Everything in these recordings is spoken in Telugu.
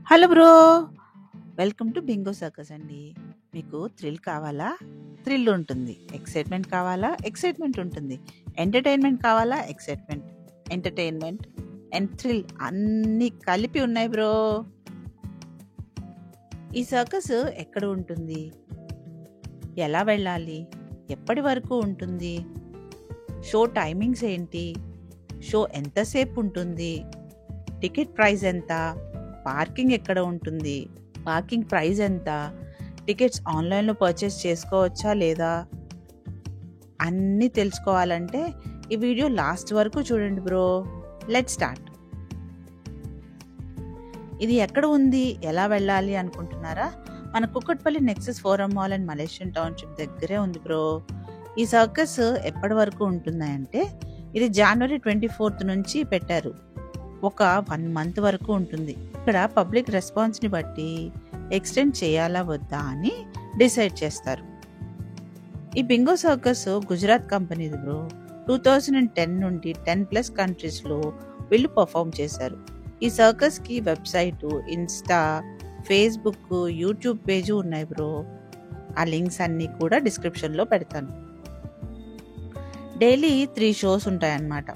Hello bro! Welcome to Bingo circus అండి. మీకు థ్రిల్ కావాలా? థ్రిల్ ఉంటుంది. ఎక్సైట్‌మెంట్ కావాలా? ఎక్సైట్‌మెంట్ ఉంటుంది. ఎంటర్‌టైన్‌మెంట్ కావాలా? ఎక్సైట్‌మెంట్, ఎంటర్‌టైన్‌మెంట్ అండ్ థ్రిల్ అన్నీ కలిపి ఉన్నాయి బ్రో. ఈ సర్కస్ ఎక్కడ ఉంటుంది? ఎలా వెళ్ళాలి? ఎప్పటి వరకు ఉంటుంది? షో టైమింగ్స్ ఏంటి? షో ఎంతసేపు ఉంటుంది? టికెట్ ప్రైస్ ఎంత? పార్కింగ్ ఎక్కడ ఉంటుంది? పార్కింగ్ ప్రైస్ ఎంత? టికెట్స్ ఆన్‌లైన్‌లో పర్చేస్ చేసుకోవచ్చా లేదా? అన్నీ తెలుసుకోవాలంటే ఈ వీడియో లాస్ట్ వరకు చూడండి బ్రో. Let's start. ఇది ఎక్కడ ఉంది? ఎలా వెళ్ళాలి అనుకుంటున్నారా? మన Kukatpally Nexus forum mall and Malaysian township దగ్గరే ఉంది బ్రో. ఈ సర్కస్ ఎప్పటి వరకు ఉంటుందంటే ఇది జనవరి 24th నుంచి పెట్టారు. ఒక 1 మంత్ వరకు ఉంటుంది. ఇక్కడ పబ్లిక్ రెస్పాన్స్‌ని బట్టి ఎక్స్టెండ్ చేయాలా వద్దా అని డిసైడ్ చేస్తారు. ఈ బింగో సర్కస్ గుజరాత్ కంపెనీది బ్రో. 2010 నుండి 10+ కంట్రీస్‌లో వీళ్ళు పర్ఫార్మ్ చేశారు. ఈ సర్కస్‌కి website, Insta, Facebook, YouTube page ఉన్నాయి బ్రో. ఆ లింక్స్ అన్నీ కూడా డిస్క్రిప్షన్‌లో పెడతాను. డైలీ 3 షోస్ ఉంటాయన్నమాట.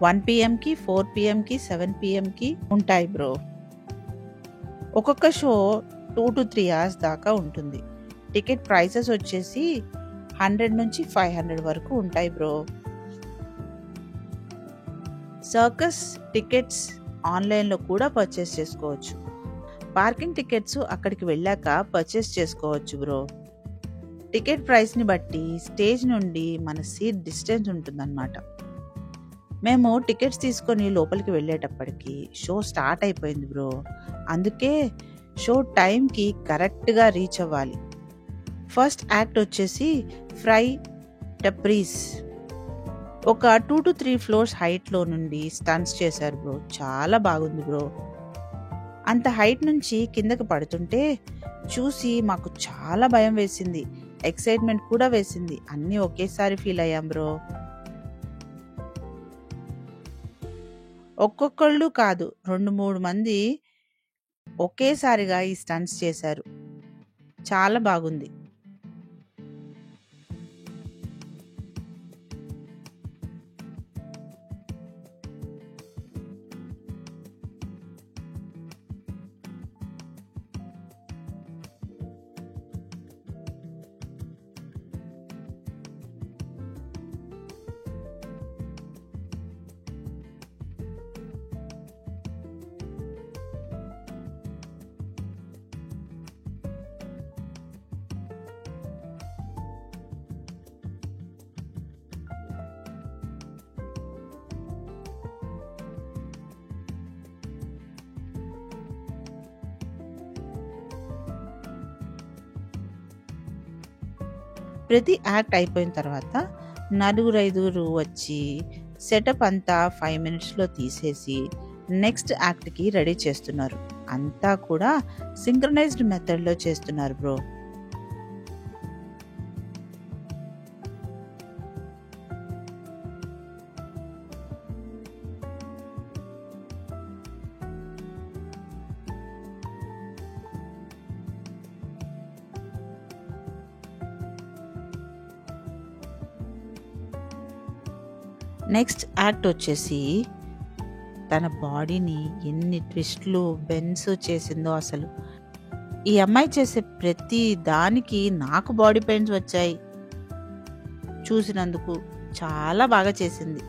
1 PMకి, 4 PMకి, 7 PMకి ఉంటాయి బ్రో. ఒక్కొక్క షో 2 to 3 అవర్స్ దాకా ఉంటుంది. టికెట్ ప్రైసెస్ వచ్చేసి 100 నుంచి 500 వరకు ఉంటాయి బ్రో. సర్కస్ టికెట్స్ ఆన్లైన్లో కూడా పర్చేస్ చేసుకోవచ్చు. పార్కింగ్ టికెట్స్ అక్కడికి వెళ్ళాక పర్చేస్ చేసుకోవచ్చు బ్రో. టికెట్ ప్రైస్ని బట్టి స్టేజ్ నుండి మన సీట్ డిస్టెన్స్ ఉంటుందన్నమాట. మేము టికెట్స్ తీసుకొని లోపలికి వెళ్ళేటప్పటికి షో స్టార్ట్ అయిపోయింది బ్రో. అందుకే షో టైంకి కరెక్ట్గా రీచ్ అవ్వాలి. ఫస్ట్ యాక్ట్ వచ్చేసి ఫ్రై టప్రీస్. ఒక 2 to 3 ఫ్లోర్స్ హైట్లో నుండి స్టంట్స్ చేశారు బ్రో. చాలా బాగుంది బ్రో. అంత హైట్ నుంచి కిందకి పడుతుంటే చూసి మాకు చాలా భయం వేసింది. ఎక్సైట్మెంట్ కూడా వేసింది. అన్నీ ఒకేసారి ఫీల్ అయ్యాం బ్రో. ఒక్కొక్కళ్ళు కాదు 2-3 మంది ఒకేసారిగా ఈ స్టంట్స్ చేశారు. చాలా బాగుంది. ప్రతి యాక్ట్ అయిపోయిన తర్వాత 4-5 వచ్చి సెటప్ అంతా 5 మినిట్స్లో తీసేసి నెక్స్ట్ యాక్ట్కి రెడీ చేస్తున్నారు. అంతా కూడా సింక్రనైజ్డ్ మెథడ్లో చేస్తున్నారు బ్రో. నెక్స్ట్ యాక్ట్ వచ్చేసి తన బాడీని ఎన్ని ట్విస్ట్లు బెండ్స్ చేసిందో అసలు. ఈ అమ్మాయి చేసే ప్రతి దానికి నాకు బాడీ పెయిన్స్ వచ్చాయి చూసినందుకు. చాలా బాగా చేసింది.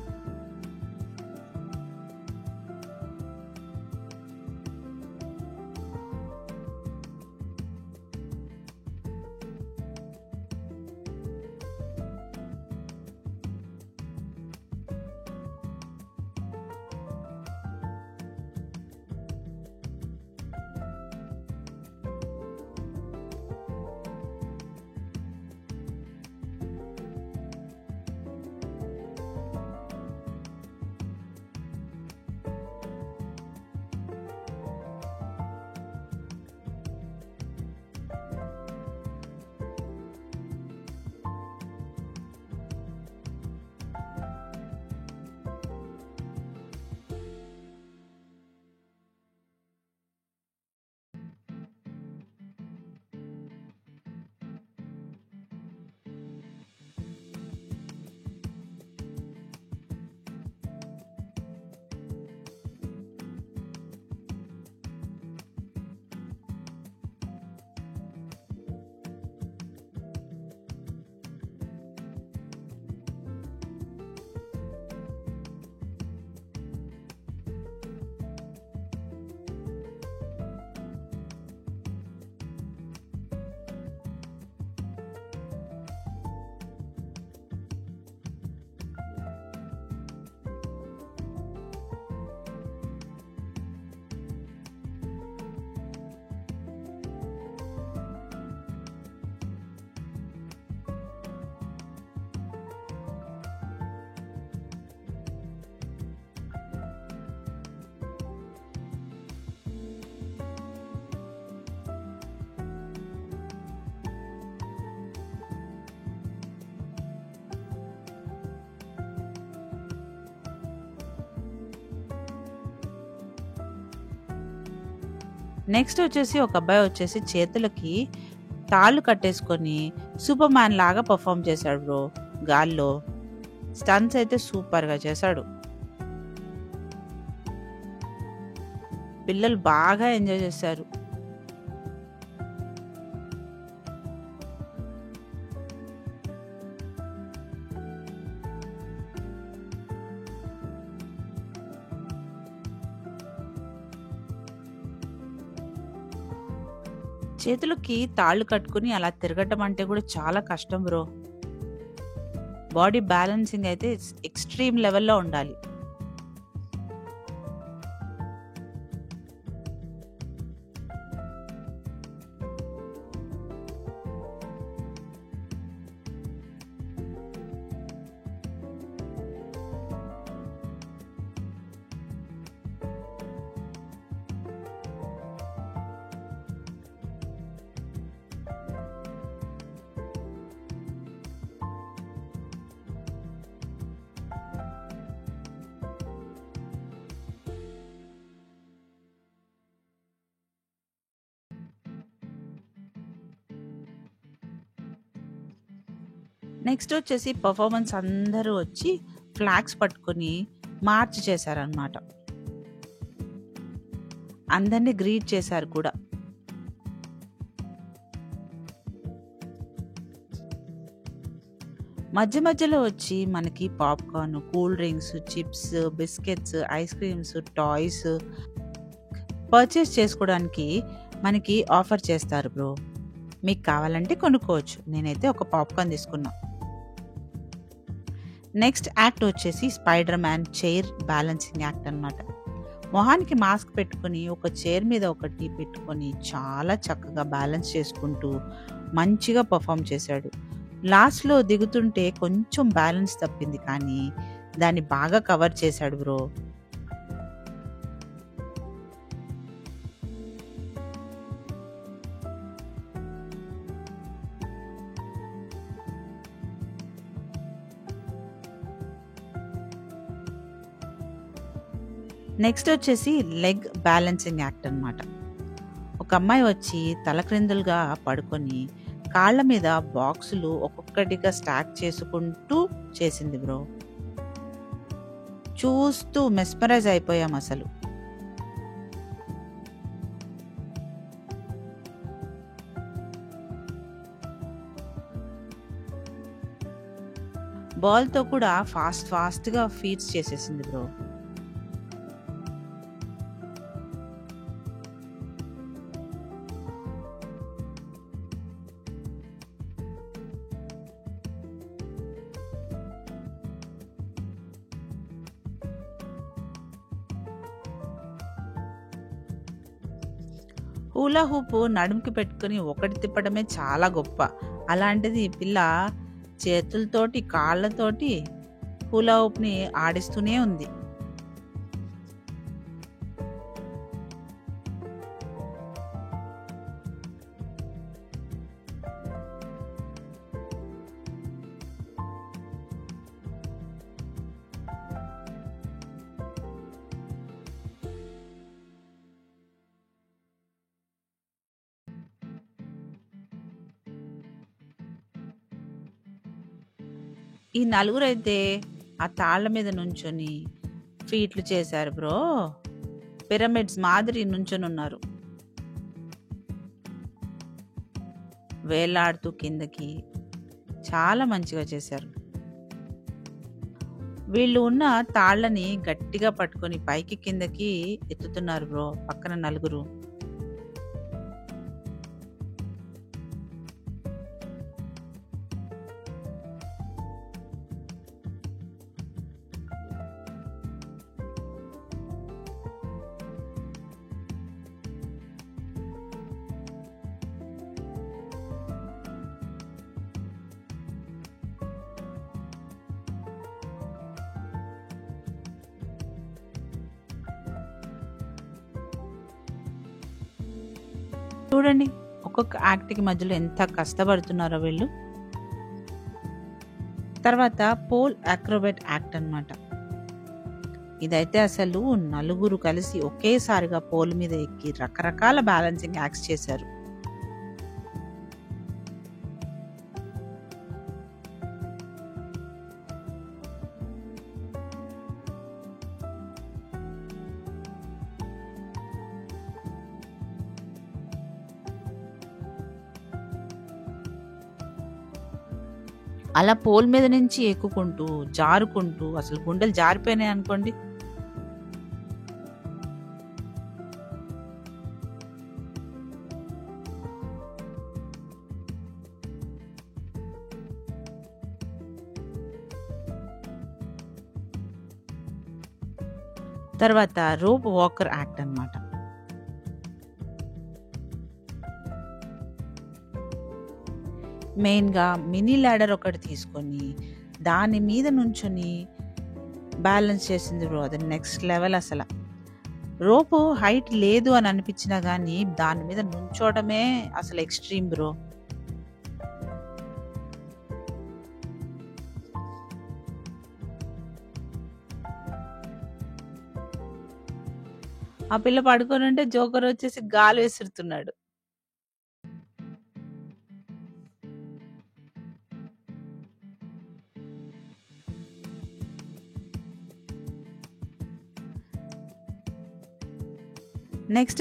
నెక్స్ట్ వచ్చేసి ఒక అబ్బాయి వచ్చేసి చేతులకి తాళ్ళు కట్టేసుకొని సూపర్ మ్యాన్ లాగా పర్ఫామ్ చేశాడు బ్రో. గాల్లో స్టంట్స్ అయితే సూపర్గా చేశాడు. పిల్లలు బాగా ఎంజాయ్ చేశారు. చేతులకి తాళ్ళు కట్టుకుని అలా తిరగటం అంటే కూడా చాలా కష్టం బ్రో. బాడీ బ్యాలెన్సింగ్ అయితే ఎక్స్ట్రీమ్ లెవెల్లో ఉండాలి. నెక్స్ట్ వచ్చేసి పర్ఫార్మెన్స్ అందరూ వచ్చి ఫ్లాగ్స్ పట్టుకొని మార్చ్ చేశారనమాట. అందరినీ గ్రీట్ చేశారు కూడా. మధ్య మధ్యలో వచ్చి మనకి popcorn, cool drinks, chips, biscuits, ice creams, toys purchase చేసుకోవడానికి మనకి ఆఫర్ చేస్తారు బ్రో. మీకు కావాలంటే కొనుక్కోవచ్చు. నేనైతే ఒక పాప్కార్న్ తీసుకున్నా. నెక్స్ట్ యాక్ట్ వచ్చేసి spider man chair balancing act అనమాట. మొహానికి మాస్క్ పెట్టుకొని ఒక చైర్ మీద ఒకటి పెట్టుకొని చాలా చక్కగా బ్యాలెన్స్ చేసుకుంటూ మంచిగా పర్ఫామ్ చేశాడు. లాస్ట్లో దిగుతుంటే కొంచెం బ్యాలెన్స్ తప్పింది, కానీ దాన్ని బాగా కవర్ చేశాడు బ్రో. నెక్స్ట్ వచ్చేసి లెగ్ బ్యాలెన్సింగ్ యాక్ట్ అనమాట. ఒక అమ్మాయి వచ్చి తలక్రిందులుగా పడుకొని కాళ్ళ మీద బాక్సులు ఒక్కొక్కటిగా స్టాక్ చేసుకుంటూ చేసింది బ్రో. చూస్తూ మెస్మరైజ్ అయిపోయాం అసలు. బాల్తో కూడా ఫాస్ట్గా ఫీట్స్ చేసేసింది బ్రో. హూలా హూప్ నడుముకి పెట్టుకుని ఒకటి తిప్పడమే చాలా గొప్ప. అలాంటిది ఈ పిల్ల చేతులతోటి కాళ్ళతోటి హూలా హూప్ని ఆడిస్తూనే ఉంది. ఈ నలుగురైతే ఆ తాళ్ళ మీద నుంచొని ఫీట్లు చేశారు బ్రో. పిరమిడ్స్ మాదిరి నుంచొని ఉన్నారు, వేలాడుతూ కిందకి. చాలా మంచిగా చేశారు. వీళ్ళు ఉన్న తాళ్ళని గట్టిగా పట్టుకొని పైకి కిందకి ఎత్తుతున్నారు బ్రో పక్కన నలుగురు. చూడండి ఒక్కొక్క యాక్ట్కి మధ్యలో ఎంత కష్టపడుతున్నారో వీళ్ళు. తర్వాత పోల్ అక్రోబాట్ యాక్ట్ అన్నమాట. ఇదైతే అసలు నలుగురు కలిసి ఒకేసారిగా పోల్ మీద ఎక్కి రకరకాల బ్యాలెన్సింగ్ యాక్ట్స్ చేశారు. అలా పోల్ మీద నుంచి ఎక్కుకుంటూ, జారుకుంటూ అసలు గుండెలు జారిపోయినాయి అనుకోండి. తర్వాత రోప్ వాకర్ యాక్ట్ అన్నమాట. మెయిన్‌గా మినీ ల్యాడర్ ఒకటి తీసుకొని, దాని మీద నుంచొని బ్యాలెన్స్ చేసింది బ్రో. అది నెక్స్ట్ లెవెల్ అసల. రోపు హైట్ లేదు అని అనిపించినా గానీ, దాని మీద నుంచోవడమే అసలు ఎక్స్‌ట్రీమ్ బ్రో. ఆ పిల్ల పడుకోనుంటే జోకర్ వచ్చేసి గాలి విసురుతున్నాడు. నెక్స్ట్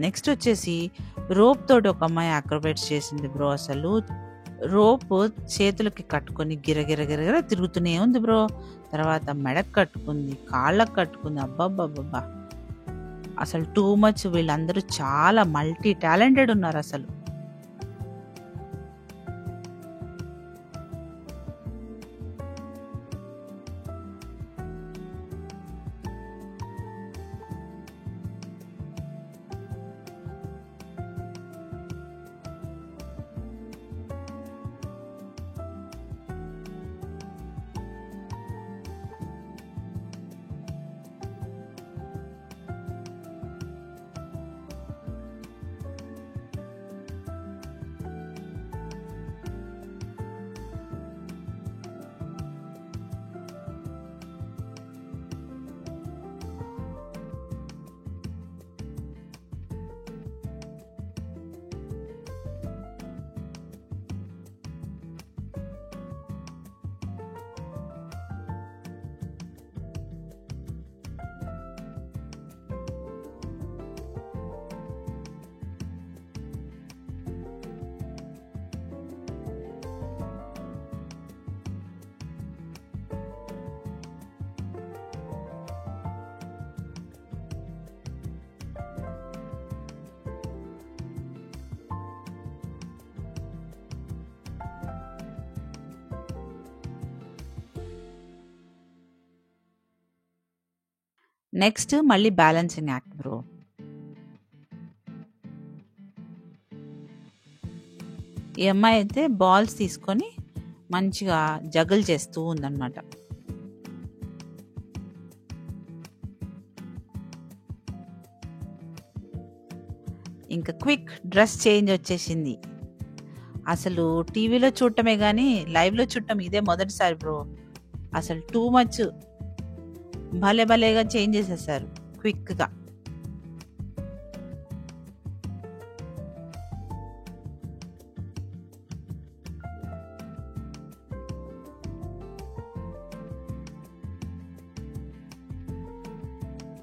నెక్స్ట్ వచ్చేసి రోప్ తోటి ఒక అమ్మాయి అక్రోబేట్స్ చేసింది బ్రో. అసలు రోప్ చేతులకి కట్టుకొని గిరగిర తిరుగుతూనే ఉంది బ్రో. తర్వాత మెడకు కట్టుకుంది, కాళ్ళకు కట్టుకుంది. అబ్బబ్బబ్బబ్బా! అసలు టూ మచ్. వీళ్ళందరూ చాలా మల్టీ టాలెంటెడ్ ఉన్నారు అసలు. నెక్స్ట్ మళ్ళీ బ్యాలెన్సింగ్ యాక్ట్ బ్రో. ఈ అమ్మాయి అయితే బాల్స్ తీసుకొని మంచిగా జగల్ చేస్తూ ఉందన్నమాట. ఇంకా క్విక్ డ్రెస్ చేంజ్ వచ్చేసింది. అసలు టీవీలో చూడటమే కానీ లైవ్లో చూడటం ఇదే మొదటిసారి బ్రో. అసలు టూ మచ్. భలే భలేగా చేంజ్ చేసేసారు క్విక్గా.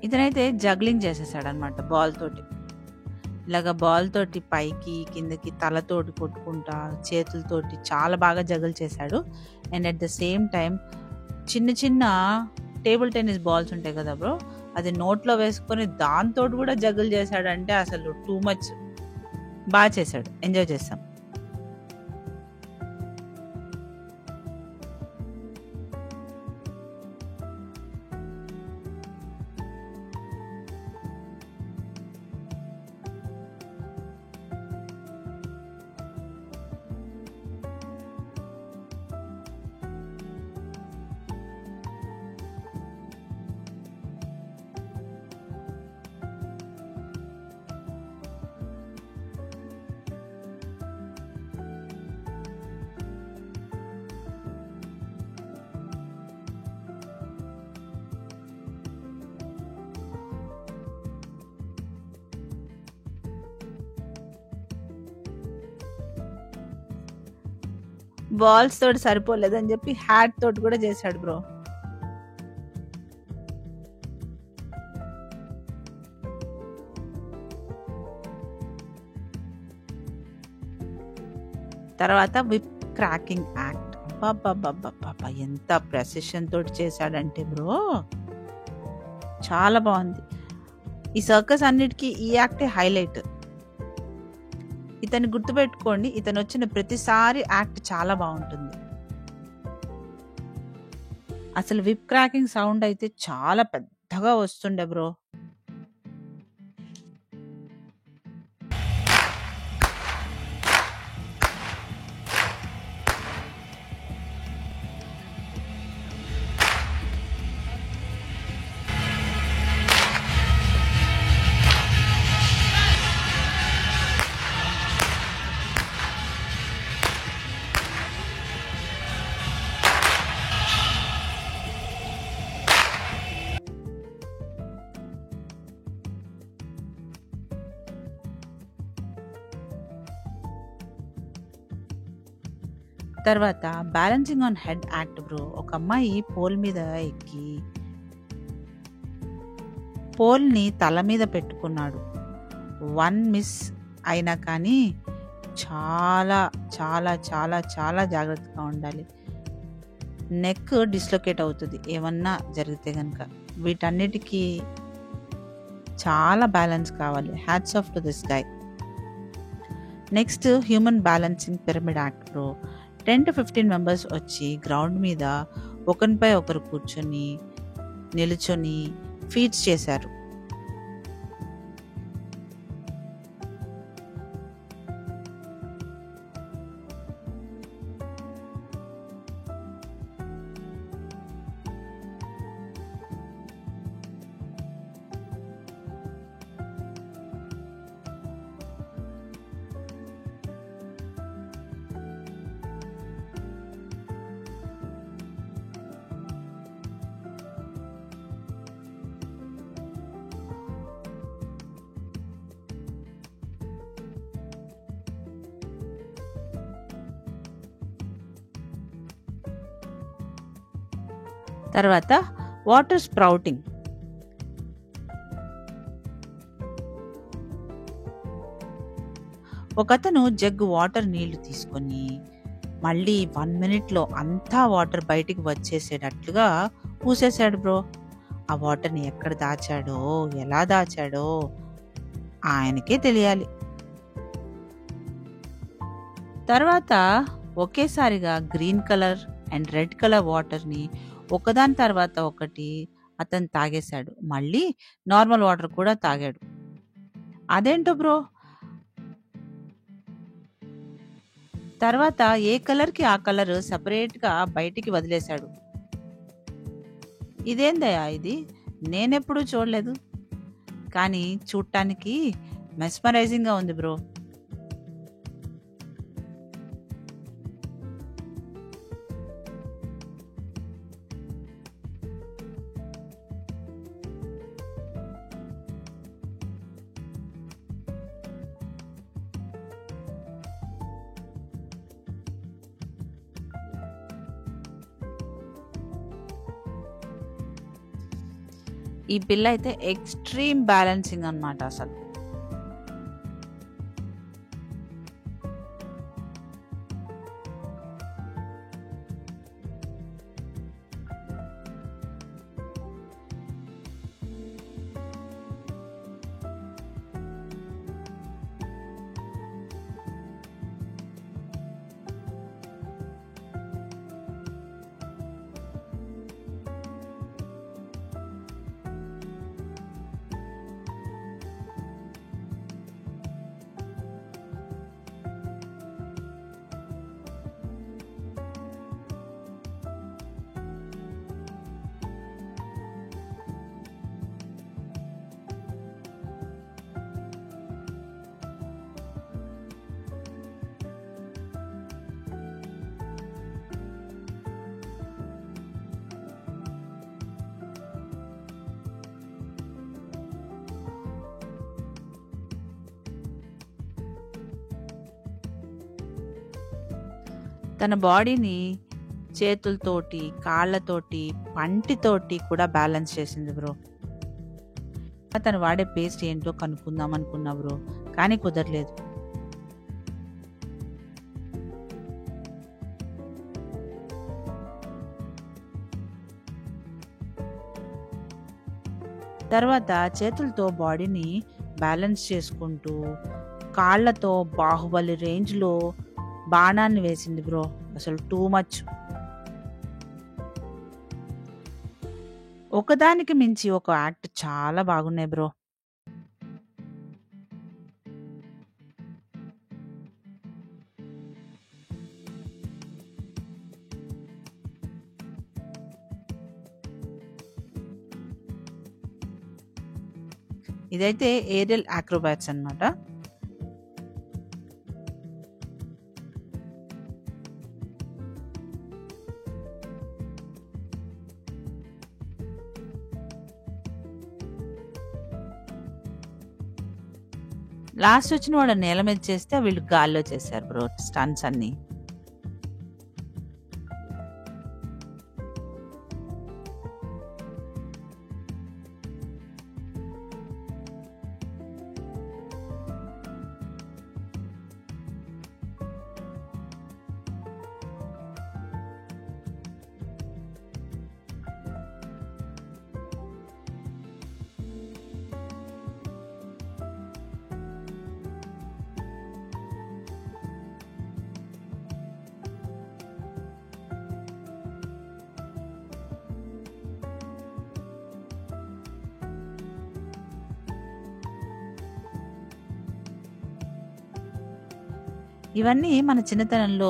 ఇతనైతే జగ్లింగ్ చేసేసాడు అనమాట బాల్ తోటి. ఇలాగ బాల్ తోటి పైకి కిందకి తలతోటి కొట్టుకుంటా చేతులతోటి చాలా బాగా జగల్ చేశాడు. And at the same time చిన్న చిన్న టేబుల్ టెన్నిస్ బాల్స్ ఉంటాయి కదా బ్రో, అది నోట్లో వేసుకొని దాంతో కూడా జగల్ చేశాడంటే అసలు టూ మచ్. బాగా చేశాడు, ఎంజాయ్ చేస్తాం. బాల్స్ తోటి సరిపోలేదని చెప్పి హ్యాట్ తోటి కూడా చేశాడు బ్రో. తర్వాత విప్ క్రాకింగ్ యాక్ట్. బాబా ఎంత ప్రెసిషన్ తోటి చేశాడంటే బ్రో, చాలా బాగుంది. ఈ సర్కస్ అన్నిటికీ ఈ యాక్టే హైలైట్. ఇతన్ని గుర్తుపెట్టుకోండి, ఇతను వచ్చిన ప్రతిసారి యాక్ట్ చాలా బాగుంటుంది. అసలు విప్ క్రాకింగ్ సౌండ్ అయితే చాలా పెద్దగా వస్తుండే బ్రో. తర్వాత balancing on head act bro. ఒక అమ్మాయి పోల్ మీద ఎక్కి పోల్ని తల మీద పెట్టుకున్నాడు. 1 మిస్ అయినా కానీ చాలా చాలా చాలా చాలా జాగ్రత్తగా ఉండాలి. నెక్ డిస్లొకేట్ అవుతుంది ఏమన్నా జరిగితే కనుక. వీటన్నిటికీ చాలా బ్యాలెన్స్ కావాలి. Hats off to this guy. Next human balancing pyramid act bro. 10 to 15 members వచ్చి గ్రౌండ్ మీద ఒకరిపై ఒకరు కూర్చొని నిలుచొని ఫీట్స్ చేశారు. తర్వాత వాటర్ స్ప్రౌటింగ్. ఒకతను జగ్ వాటర్ నీళ్లు తీసుకొని మళ్ళీ 1 మినిట్లో అంతా వాటర్ బయటికి వచ్చేసేటట్లుగా పూసేశాడు బ్రో. ఆ వాటర్ని ఎక్కడ దాచాడో ఎలా దాచాడో ఆయనకే తెలియాలి. తర్వాత ఒకేసారిగా green colour and red colour వాటర్ని ఒకదాని తర్వాత ఒకటి అతను తాగేశాడు. మళ్ళీ నార్మల్ వాటర్ కూడా తాగాడు. అదేంటో బ్రో. తర్వాత ఏ కలర్కి ఆ కలర్ సపరేట్గా బయటికి వదిలేశాడు. ఇదేందయ్యా ఇది, నేనెప్పుడూ చూడలేదు. కానీ చూడటానికి మెస్మరైజింగ్గా ఉంది బ్రో. ఈ పిల్ల అయితే ఎక్స్ట్రీమ్ బ్యాలెన్సింగ్ అన్నమాట అసలు. తన బాడీని చేతులతోటి, కాళ్ళతోటి, పంటితోటి కూడా బ్యాలెన్స్ చేసింది బ్రో. తను వాడే పేస్ట్ ఏంటో కనుక్కుందాం అనుకున్నా బ్రో, కానీ కుదరలేదు. తర్వాత చేతులతో బాడీని బ్యాలెన్స్ చేసుకుంటూ కాళ్ళతో బాహుబలి రేంజ్లో బాణాన్ని వేసింది బ్రో. అసలు టూ మచ్. ఒకదానికి మించి ఒక యాక్ట్ చాలా బాగున్నాయి బ్రో. ఇదైతే ఏరియల్ అక్రోబాట్స్ అన్నమాట. లాస్ట్ వచ్చిన వాడు నేల మీద చేస్తే వీళ్ళు గాల్లో చేశారు బ్రో స్టన్స్ అన్ని. ఇవన్నీ మన చిన్నతనంలో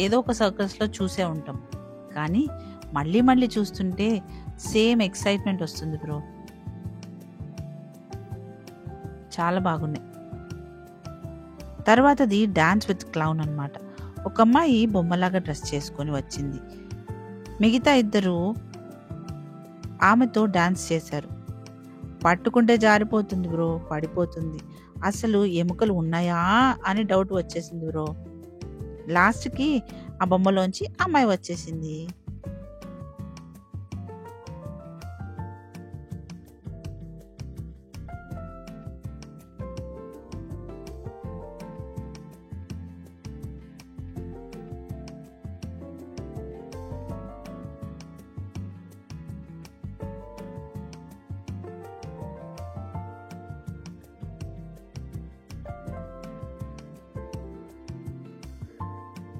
ఏదో ఒక సర్కస్లో చూసే ఉంటాం, కానీ మళ్ళీ మళ్ళీ చూస్తుంటే సేమ్ ఎక్సైట్మెంట్ వస్తుంది బ్రో. చాలా బాగున్నాయి. తర్వాతది డాన్స్ విత్ క్లౌన్ అన్నమాట. ఒక అమ్మాయి బొమ్మలాగా డ్రెస్ చేసుకొని వచ్చింది. మిగతా ఇద్దరు ఆమెతో డాన్స్ చేశారు. పట్టుకుంటే జారిపోతుంది బ్రో, పడిపోతుంది. అసలు ఎముకలు ఉన్నాయా అని డౌట్ వచ్చేసింది బ్రో. లాస్ట్కి ఆ బొమ్మలోంచి అమ్మాయి వచ్చేసింది.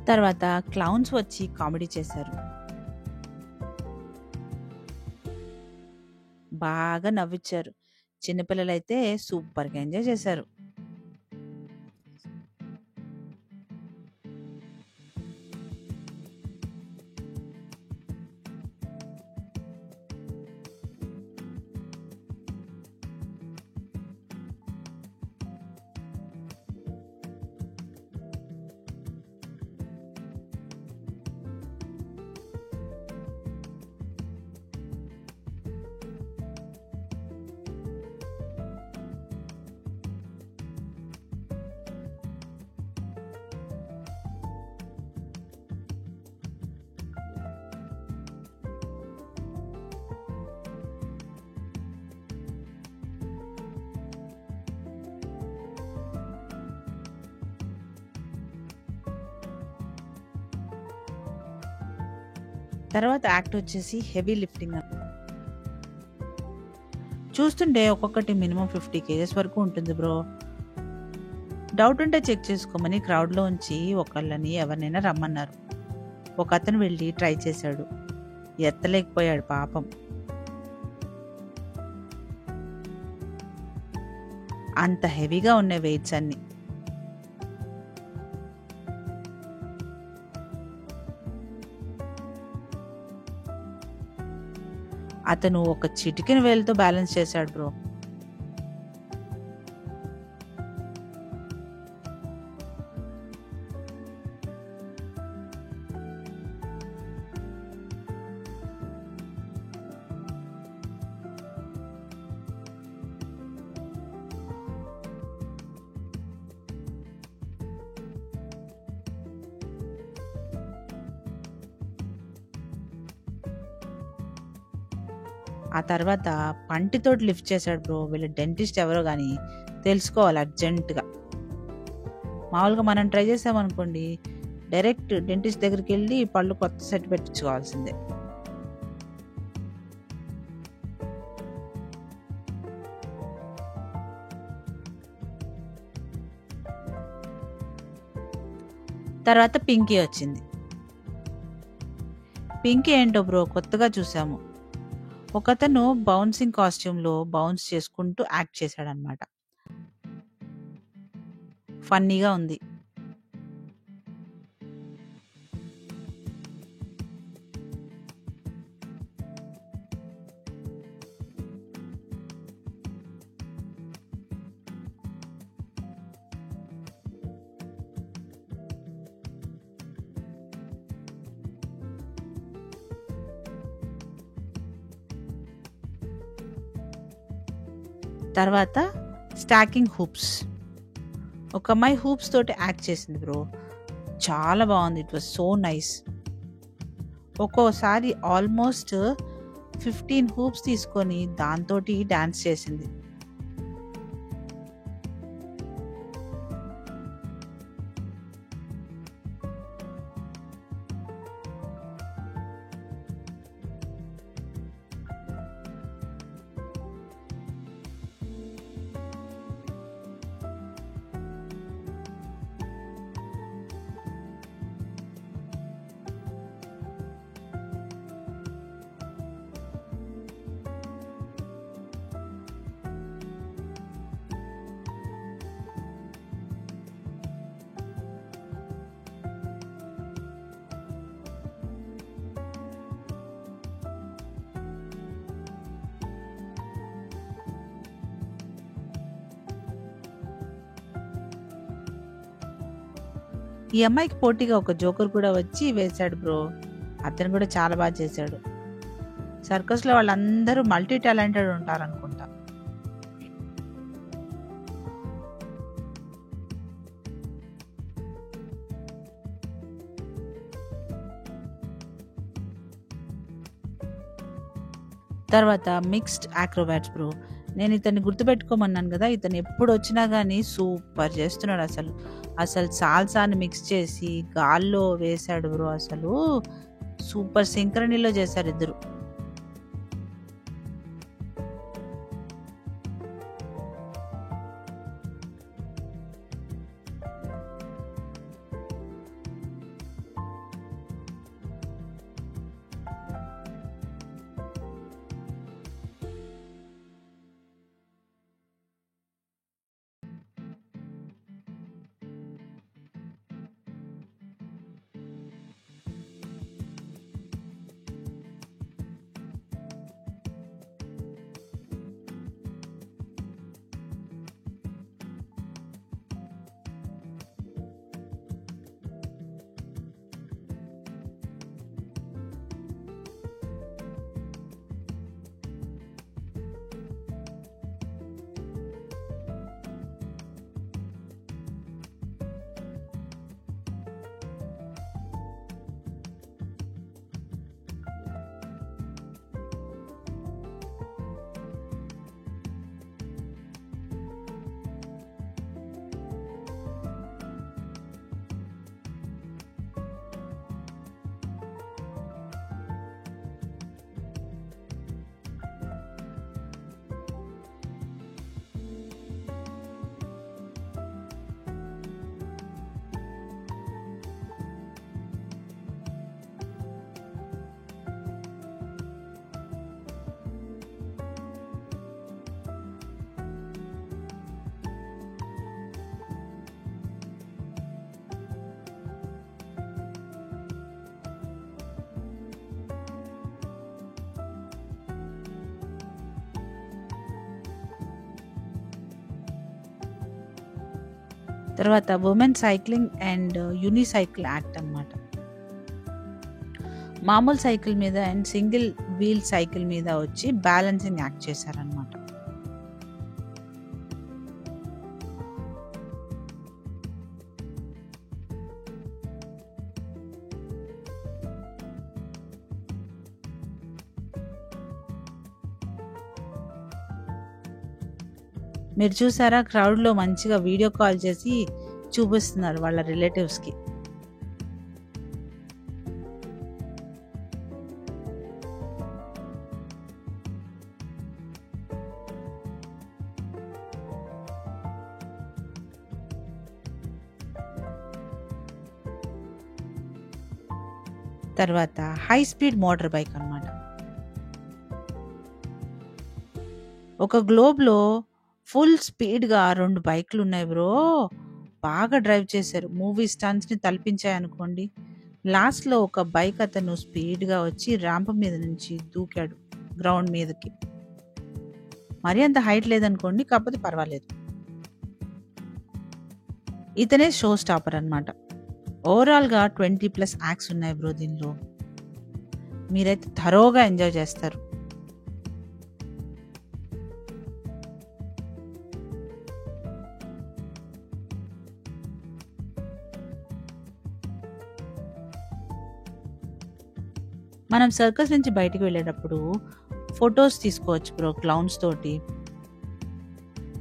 తర్వాత క్లౌన్స్ వచ్చి కామెడీ చేశారు. బాగా నవ్విచ్చారు. చిన్నపిల్లలైతే సూపర్గా ఎంజాయ్ చేశారు. తర్వాత యాక్ట్ వచ్చేసి హెవీ లిఫ్టింగ్. చూస్తుంటే ఒక్కొక్కటి మినిమం 50 kgs వరకు ఉంటుంది బ్రో. డౌట్ ఉంటే చెక్ చేసుకోమని క్రౌడ్లో ఉంచి ఒకళ్ళని ఎవరినైనా రమ్మన్నారు. ఒక అతను వెళ్ళి ట్రై చేశాడు, ఎత్తలేకపోయాడు పాపం. అంత హెవీగా ఉన్నాయి వెయిట్స్ అన్ని. అతను ఒక చిటికెన వేలుతో బ్యాలెన్స్ చేశాడు బ్రో. ఆ తర్వాత పంటితోటి లిఫ్ట్ చేశాడు బ్రో. వీళ్ళ డెంటిస్ట్ ఎవరో గానీ తెలుసుకోవాలి అర్జెంట్‌గా. మామూలుగా మనం ట్రై చేసామనుకోండి, డైరెక్ట్ డెంటిస్ట్ దగ్గరికెళ్ళి పళ్ళు కొత్త సెట్ పెట్టించుకోవాల్సిందే. తర్వాత పింకీ వచ్చింది. పింకీ ఏంటో బ్రో కొత్తగా చూసాము. ఒకతను బౌన్సింగ్ కాస్ట్యూమ్‌లో బౌన్స్ చేసుకుంటూ యాక్ట్ చేశాడనమాట. ఫన్నీగా ఉంది. తర్వాత స్టాకింగ్ హూప్స్. ఒక అమ్మాయి హూప్స్ తోటి యాక్ట్ చేసింది బ్రో. చాలా బాగుంది. It was so nice. ఒక్కోసారి ఆల్మోస్ట్ 15 హూప్స్ తీసుకొని దాంతోటి డాన్స్ చేసింది. ఈ అమ్మాయికి పోటీగా ఒక జోకర్ కూడా వచ్చి వేశాడు బ్రో. అతను కూడా చాలా బాగా చేశాడు. సర్కస్‌లో వాళ్ళందరూ మల్టీ టాలెంటెడ్ ఉంటారనుకుంటా. తర్వాత మిక్స్డ్ ఆక్రోబాట్స్ బ్రో. నేను ఇతన్ని గుర్తుపెట్టుకోమన్నాను కదా, ఇతను ఎప్పుడు వచ్చినా కానీ సూపర్ చేస్తున్నాడు అసలు. అసలు సాల్సాని మిక్స్ చేసి గాల్లో వేశాడు బ్రో. అసలు సూపర్ సింక్రనీలో చేశారు ఇద్దరు. తర్వాత ఉమెన్ సైక్లింగ్ అండ్ యూనిసైకిల్ యాక్ట్ అన్నమాట. మామూలు సైకిల్ మీద అండ్ సింగిల్ వీల్ సైకిల్ మీద వచ్చి బ్యాలెన్సింగ్ యాక్ట్ చేశారనమాట. మీరు చూసారా, క్రౌడ్లో మంచిగా వీడియో కాల్ చేసి చూపిస్తున్నారు వాళ్ళ రిలేటివ్స్కి. తర్వాత హై స్పీడ్ మోటార్ బైక్ అన్నమాట. ఒక గ్లోబ్లో ఫుల్ స్పీడ్గా 2 బైకులు ఉన్నాయి బ్రో. బాగా డ్రైవ్ చేశారు. మూవీ స్టంట్స్ని తలపించాయనుకోండి. లాస్ట్లో ఒక బైక్ అతను స్పీడ్గా వచ్చి ర్యాంప్ మీద నుంచి దూకాడు గ్రౌండ్ మీదకి. మరీ అంత హైట్ లేదనుకోండి, కాకపోతే పర్వాలేదు. ఇతనే షో స్టాపర్ అనమాట. ఓవరాల్గా 20+ యాక్ట్స్ ఉన్నాయి బ్రో దీనిలో. మీరైతే థరోగా ఎంజాయ్ చేస్తారు. మనం సర్కస్ నుంచి బయటికి వెళ్ళేటప్పుడు ఫొటోస్ తీసుకోవచ్చు బ్రో క్లౌన్స్ తోటి.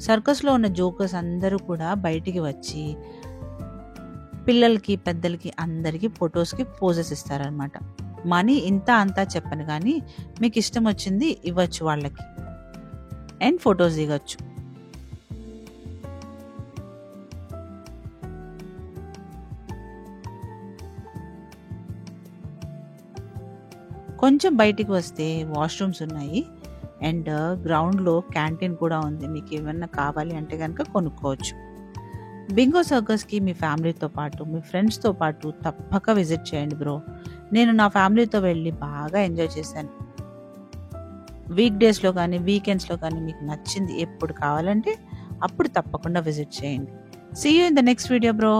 సర్కస్లో ఉన్న జోకర్స్ అందరూ కూడా బయటికి వచ్చి పిల్లలకి పెద్దలకి అందరికీ ఫొటోస్కి పోజెస్ ఇస్తారనమాట. మనీ ఇంత అంతా చెప్పను కానీ మీకు ఇష్టం వచ్చింది ఇవ్వచ్చు వాళ్ళకి అండ్ ఫొటోస్ దిగచ్చు. కొంచెం బయటికి వస్తే వాష్రూమ్స్ ఉన్నాయి అండ్ గ్రౌండ్లో క్యాంటీన్ కూడా ఉంది. మీకు ఏమన్నా కావాలి అంటే కనుక కొనుక్కోవచ్చు. బింగో సర్కస్కి మీ ఫ్యామిలీతో పాటు మీ ఫ్రెండ్స్తో పాటు తప్పక విజిట్ చేయండి బ్రో. నేను నా ఫ్యామిలీతో వెళ్ళి బాగా ఎంజాయ్ చేశాను. వీక్ డేస్లో కానీ వీకెండ్స్లో కానీ మీకు నచ్చింది ఎప్పుడు కావాలంటే అప్పుడు తప్పకుండా విజిట్ చేయండి. See you in the next video bro.